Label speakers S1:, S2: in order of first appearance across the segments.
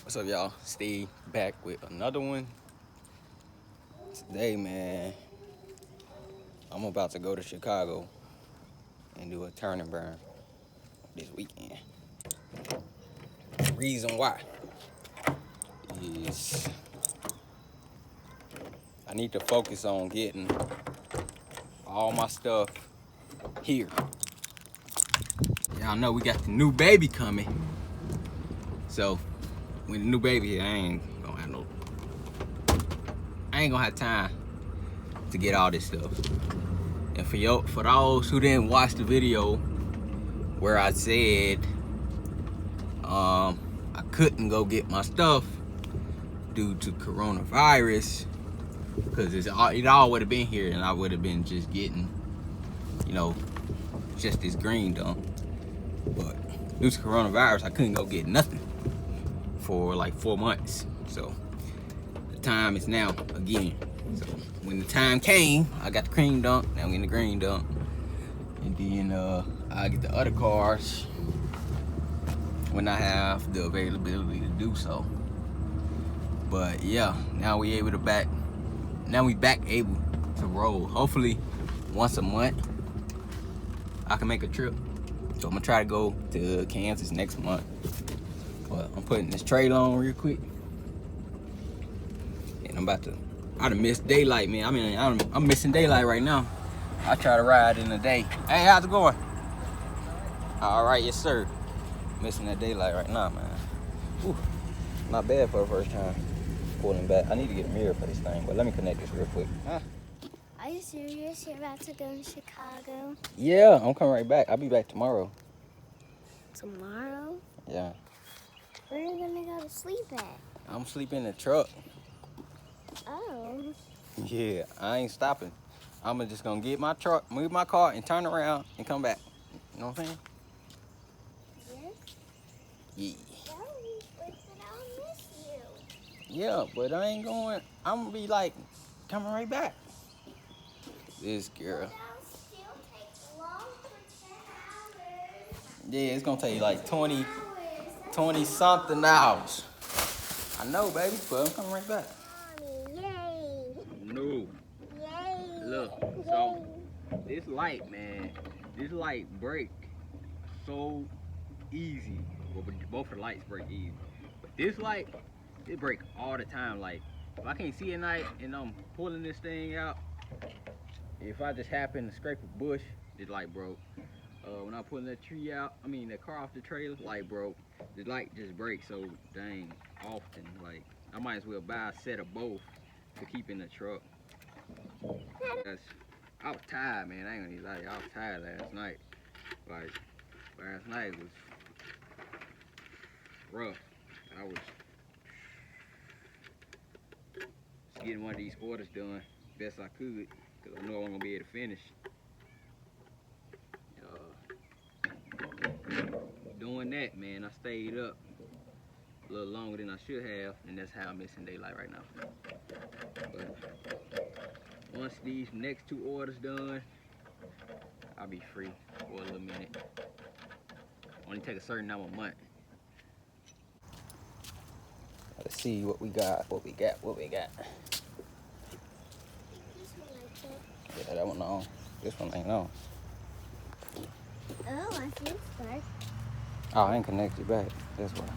S1: What's up, y'all? Steve back with another one. Today, man, I'm about to go to Chicago and do a turn and burn this weekend. The reason why is I need to focus on getting all my stuff here. Y'all know we got the new baby coming. So when the new baby here, I ain't gonna have time to get all this stuff. And for those who didn't watch the video where I said I couldn't go get my stuff due to coronavirus, because it all would have been here and I would have been just getting, just this green dump. But due to coronavirus, I couldn't go get nothing for like 4 months. So the time is now again. So when the time came, I got the cream dump, now I'm getting the green dump. And then I get the other cars when I have the availability to do so. But yeah, now we back able to roll. Hopefully once a month I can make a trip. So I'm gonna try to go to Kansas next month. But I'm putting this trailer on real quick. And I done missed daylight, man. I'm missing daylight right now. I try to ride in the day. Hey, how's it going? All right, yes sir. Missing that daylight right now, man. Whew, not bad for the first time. Pulling back. I need to get a mirror for this thing, but let me connect this real quick.
S2: Are you serious? You're about to go to Chicago?
S1: Yeah, I'm coming right back. I'll be back tomorrow.
S2: Tomorrow?
S1: Yeah.
S2: Where are you gonna go to sleep at?
S1: I'm sleeping in the truck.
S2: Oh.
S1: Yeah, I ain't stopping. I'm just gonna get my truck, move my car, and turn around and come back. You know what I'm saying?
S2: Yes?
S1: Yeah.
S2: I'll miss you.
S1: Yeah, but I ain't going. I'm gonna be like coming right back. This girl.
S2: That'll still take long for 10 hours.
S1: Yeah, it's gonna take like 20 something hours. I know, baby, but I'm coming right back.
S2: Mommy, yay.
S1: No.
S2: Yay.
S1: Look, so this light, man, this light break so easy. Well, both of the lights break easy. But this light, it break all the time. Like, if I can't see at night and I'm pulling this thing out, if I just happen to scrape a bush, this light broke. When I'm pulling that car off the trailer, light broke. The light just breaks so dang often. Like, I might as well buy a set of both to keep in the truck. I was tired, man. I ain't gonna lie, I was tired last night. Like, last night was rough. I was just getting one of these orders done best I could, because I know I wasn't gonna be able to finish. Doing that, man, I stayed up a little longer than I should have, and that's how I'm missing daylight right now. But once these next 2 orders done, I'll be free for a little minute. Only take a certain number of months. Let's see what we got.
S2: This one like that.
S1: Yeah, that one on. This one ain't on.
S2: Oh, I see it's dark.
S1: Oh, I ain't connected back. That's why.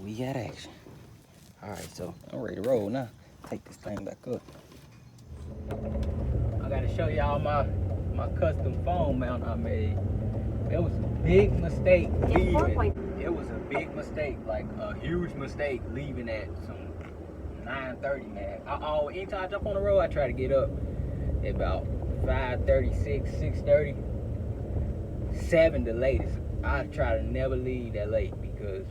S1: We got action. All right, so I'm ready to roll now. Take this thing back up. I gotta show y'all my custom phone mount I made. It was a big mistake leaving. It was a big mistake, like a huge mistake leaving at some 9:30, man. Anytime I jump on the road, I try to get up at about 5:36, 6:30, 7 the latest. I try to never leave that late, because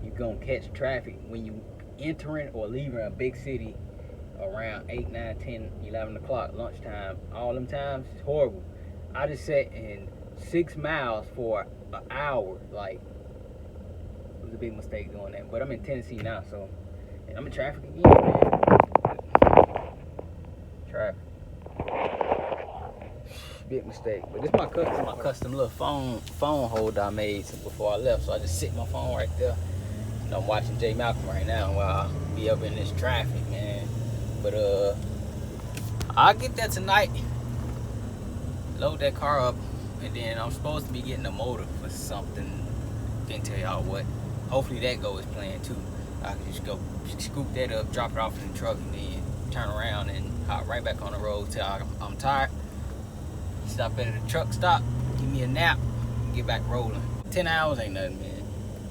S1: you're gonna catch traffic when you entering or leaving a big city around 8, 9, 10, 11 o'clock, lunchtime. All them times, it's horrible. I just sat in 6 miles for an hour. Like, it was a big mistake doing that. But I'm in Tennessee now, so I'm in traffic again, man. Traffic. Big mistake. But this is my custom little phone holder I made before I left. So I just sit my phone right there. I'm watching J Malcolm right now while I be up in this traffic, man. But I'll get that tonight. Load that car up, and then I'm supposed to be getting a motor for something. Can't tell y'all what. Hopefully that goes as planned too. I can just go scoop that up, drop it off in the truck, and then turn around and hop right back on the road till I'm tired. Stop at the truck stop, give me a nap, and get back rolling. 10 hours ain't nothing, man.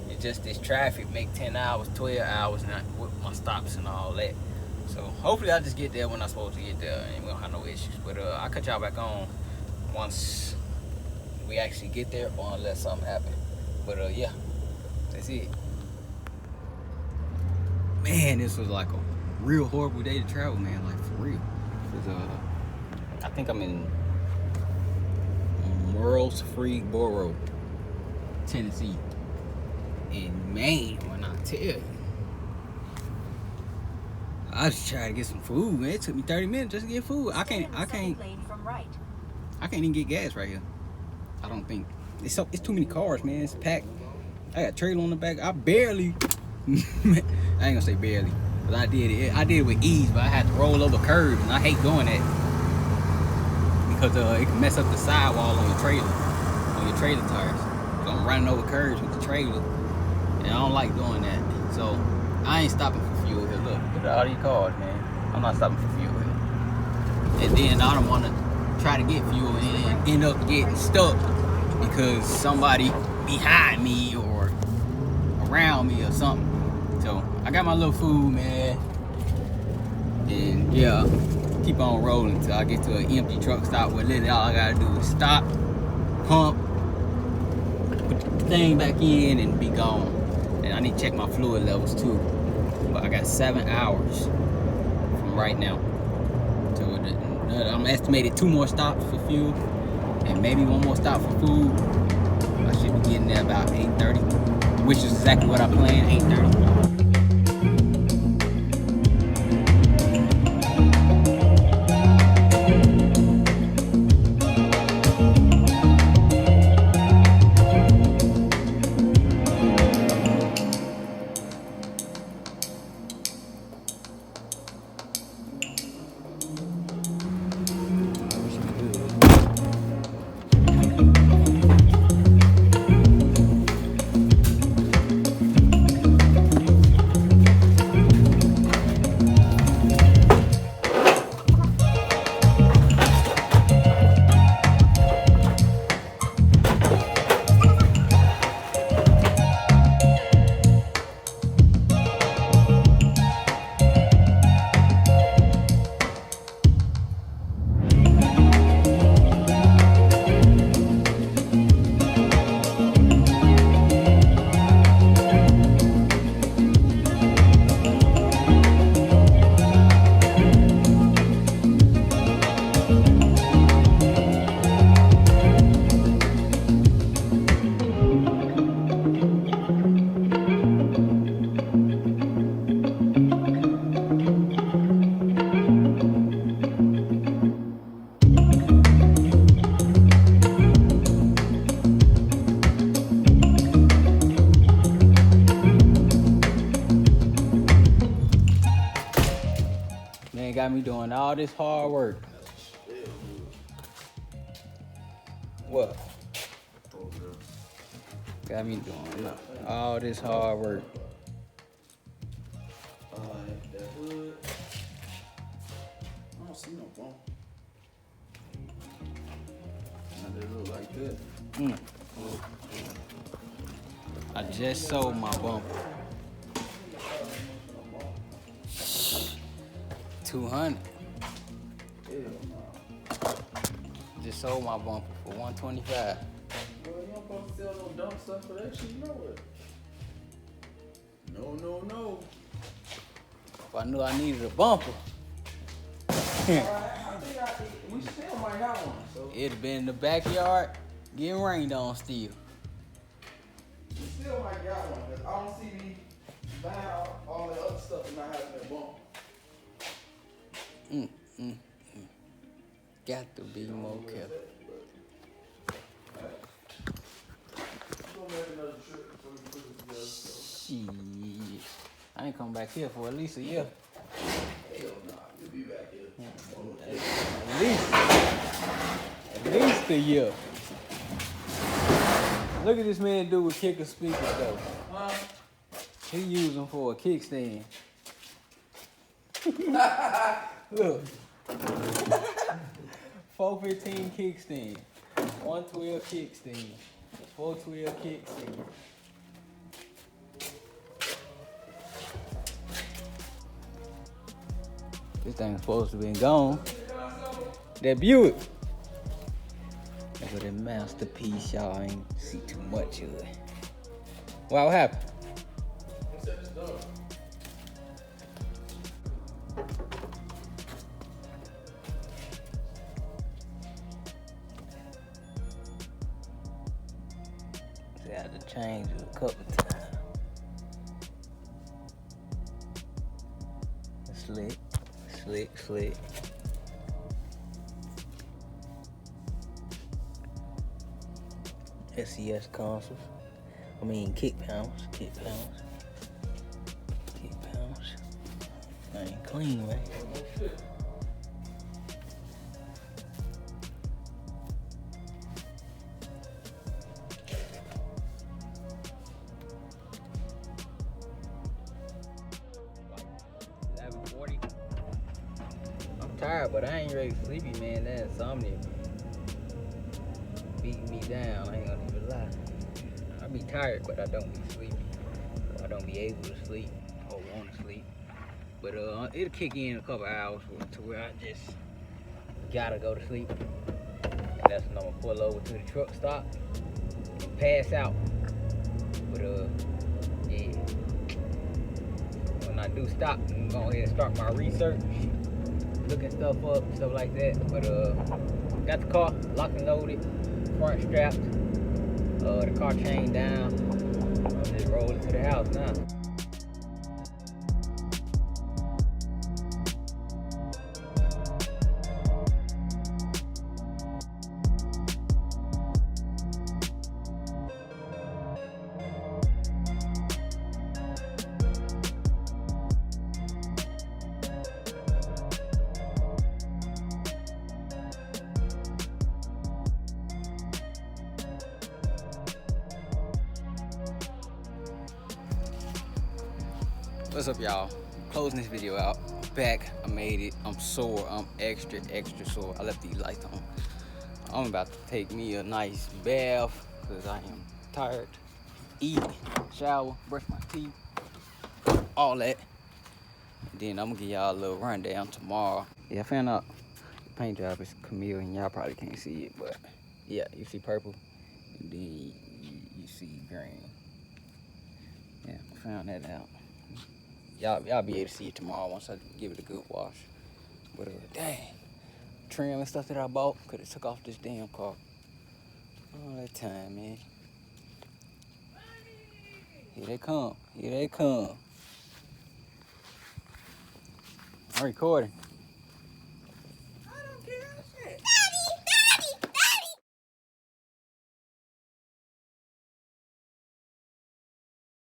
S1: It's just this traffic make 10 hours, 12 hours, and with my stops and all that. So hopefully I'll just get there when I'm supposed to get there, and we don't have no issues. But I'll cut y'all back on once we actually get there, or unless something happens. But yeah, that's it. Man, this was like a real horrible day to travel, man. Like for real. I think I'm in Murfreesboro, Tennessee. And man, when I tell you, I just tried to get some food, man. It took me 30 minutes just to get food. I can't even get gas right here. I don't think. It's too many cars, man. It's packed. I got a trailer on the back. I barely, I ain't gonna say barely, but I did it with ease, but I had to roll over curves, and I hate doing that because it can mess up the sidewall on your trailer tires. So I'm running over curves with the trailer, and I don't like doing that. So I ain't stopping for fuel here. Look at all these cars, man. I'm not stopping for fuel here. And then I don't want to try to get fuel and end up getting stuck because somebody behind me or around me or something. So I got my little food, man, and yeah, keep on rolling until I get to an empty truck stop where literally all I gotta do is stop, pump, put the thing back in, and be gone. And I need to check my fluid levels too. But I got 7 hours from right now. So I'm estimated 2 more stops for fuel and maybe 1 more stop for food. I should be getting there about 8:30, which is exactly what I planned, 8:30. Man, got me doing all this hard work. What? Got me doing all this hard work.
S3: That hood. I don't see no bump. Now they look like that.
S1: I just sold my bumper. 200. Just sold my bumper for 125.
S3: Well, you don't supposed to sell no dumb stuff for that shit, you know it. No.
S1: If I knew I needed a bumper,
S3: I think we still might have one. So
S1: it'd have been in the backyard getting rained on still.
S3: we still might got one. Cause I don't see me buying all that other stuff and not having that bump.
S1: Got to be more careful.
S3: We're gonna make another trip before we put it together. So.
S1: Shit. ain't come back here for at least a year.
S3: Hell nah, you'll be back here.
S1: At least a year. Look at this man do with kicker speakers though.
S3: Huh?
S1: He use them for a kickstand. Look. 415 kickstand. 112 kickstand. 412 kickstand. This thing's supposed to be gone. That Buick. Look at that masterpiece, y'all. I ain't see too much of it. What happened? I had to change it a couple times. Slick, slick, slick. SES consoles. I mean kick pounds, kick pounds. Kick pounds. I ain't clean, man. I'm tired, but I ain't really sleepy, man. That insomnia beating me down. I ain't gonna even lie. I be tired, but I don't be sleepy. I don't be able to sleep or want to sleep. But it'll kick in a couple hours to where I just gotta go to sleep. And that's when I'm gonna pull over to the truck stop and pass out. But yeah. When I do stop, I'm gonna go ahead and start my research, looking stuff up, stuff like that. But got the car locked and loaded, front strapped, the car chain down. I'm just rolling to the house now. What's up, y'all? Closing this video out. Back, I made it. I'm sore. I'm extra sore. I left these lights on. I'm about to take me a nice bath because I am tired. Eat, shower, brush my teeth, all that. And then I'm gonna give y'all a little rundown tomorrow. Yeah, I found out the paint job is chameleon. Y'all probably can't see it, but yeah, you see purple, and then you see green. Yeah, I found that out. Y'all be able to see it tomorrow once I give it a good wash. But dang, trim and stuff that I bought could have took off this damn car all that time, man. Here they come. Here they come. I'm recording.